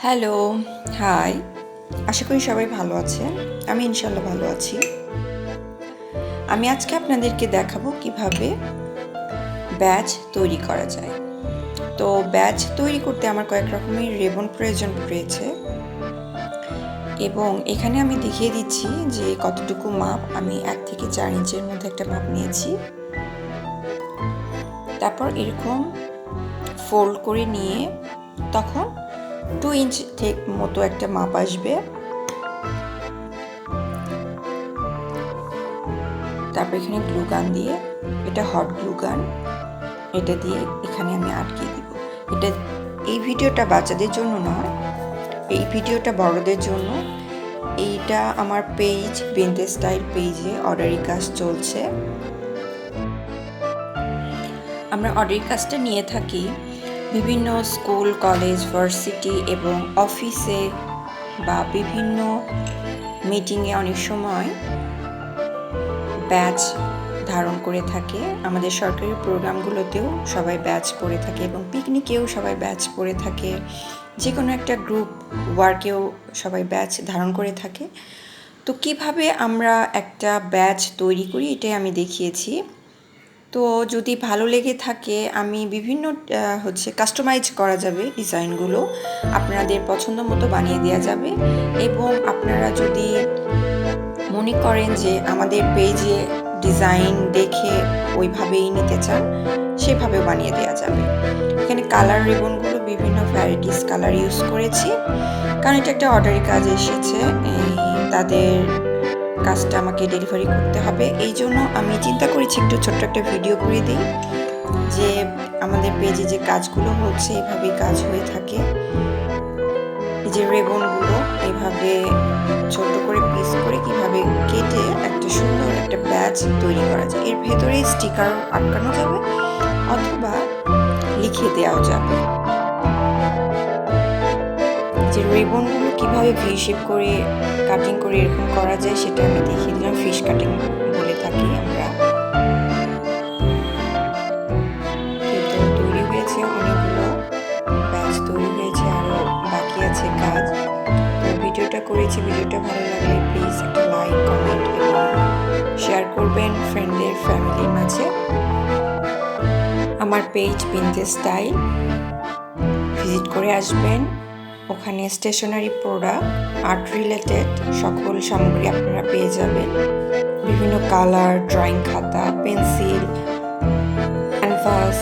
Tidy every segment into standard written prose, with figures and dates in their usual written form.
Hello, high. আশা করি সবাই ভালো আছেন। আমি ইনশাল্লাহ ভালো আছি। আমি আজকে আপনাদেরকে দেখাবো কিভাবে ব্যাজ তৈরি করা যায়। তো ব্যাজ তৈরি করতে আমার কয়েক রকমের রেবন প্রয়োজন রয়েছে এবং এখানে আমি দেখিয়ে দিচ্ছি যে কতটুকু মাপ। আমি 1 থেকে 4 ইঞ্চের মধ্যে একটা মাপ নিয়েছি। তারপর এরকম ফোল্ড করে নিয়ে তখন 2 ইঞ্চ মতো একটা মাপ আসবে। তারপর এখানে গ্লু গান দিয়ে, এটা হট গ্লু গান, এটা দিয়ে এখানে আমি আটকে দিব। এই ভিডিওটা বাচ্চাদের জন্য নয়, এই ভিডিওটা বড়দের জন্য। এইটা আমার পেজ বিনতে স্টাইল পেজে অর্ডারি কাজ চলছে। আমরা অর্ডারি কাজটা নিয়ে থাকি বিভিন্ন স্কুল, কলেজ, ভার্সিটি এবং অফিসে বা বিভিন্ন মিটিংয়ে অনেক সময় ব্যাজ ধারণ করে থাকে। আমাদের সরকারি প্রোগ্রামগুলোতেও সবাই ব্যাজ পরে থাকে এবং পিকনিকেও সবাই ব্যাজ পরে থাকে। যে কোনো একটা গ্রুপ ওয়ার্কেও সবাই ব্যাজ ধারণ করে থাকে। তো কিভাবে আমরা একটা ব্যাজ তৈরি করি এটাই আমি দেখিয়েছি। তো যদি ভালো লেগে থাকে আমি বিভিন্ন কাস্টমাইজ করা যাবে, ডিজাইনগুলো আপনাদের পছন্দ মতো বানিয়ে দেওয়া যাবে। এবং আপনারা যদি মনে করেন যে আমাদের পেজে ডিজাইন দেখে ওইভাবেই নিতে চান, সেভাবে বানিয়ে দেওয়া যাবে। এখানে কালার রিবনগুলো বিভিন্ন ভ্যারাইটিস কালার ইউজ করেছি, কারণ এটা একটা অর্ডারি কাজ এসেছে, তাদের কাজটা আমাকে ডেলিভারি করতে হবে। এই জন্য আমি চিন্তা করেছি একটু ছোট্ট একটা ভিডিও করে দিই যে আমাদের পেজে যে কাজগুলো হচ্ছে এভাবেই কাজ হয়ে থাকে। এই যে রেবনগুলো এইভাবে ছোট করে পিস করে কিভাবে কেটে একটা সুন্দর একটা ব্যাজ তৈরি করা যায়। এর ভেতরে স্টিকার আটকানো যাবে অথবা লিখে দেওয়াও যাবে। যে রেবনগুলো কিভাবে ভি শেপ করে কাটিং করে এরকম করা যায় সেটা আমি দেখিয়ে দিলাম। ফিশ কাটিং বলে থাকি আমরা। তৈরি হয়েছে অনেকগুলো ব্যাজ তৈরি হয়েছে, আরও বাকি আছে কাজ। তো ভিডিওটা করেছি, ভিডিওটা ভালো লাগলে প্লিজ একটা লাইক, কমেন্ট এবং শেয়ার করবেন ফ্রেন্ডদের, ফ্যামিলির মাঝে। আমার পেজ বিনতে স্টাইল ভিজিট করে আসবেন। ওখানে স্টেশনারি প্রোডাক্ট, আর্ট রিলেটেড সকল সামগ্রী আপনারা পেয়ে যাবেন। বিভিন্ন কালার, ড্রয়িং খাতা, পেন্সিল, ক্যানভাস।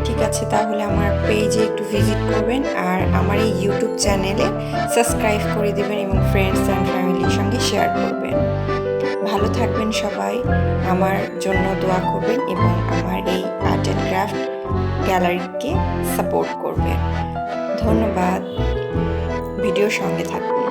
ঠিক আছে, তাহলে আমার পেজে একটু ভিজিট করবেন আর আমার এই ইউটিউব চ্যানেলে সাবস্ক্রাইব করে দেবেন এবং ফ্রেন্ডস অ্যান্ড ফ্যামিলির সঙ্গে শেয়ার করবেন। ভালো থাকবেন সবাই, আমার জন্য দোয়া করবেন এবং আমার এই আর্ট অ্যান্ড ক্রাফট গ্যালারিকে সাপোর্ট করবেন। ধন্যবাদ, ভিডিওর সঙ্গে থাকুন।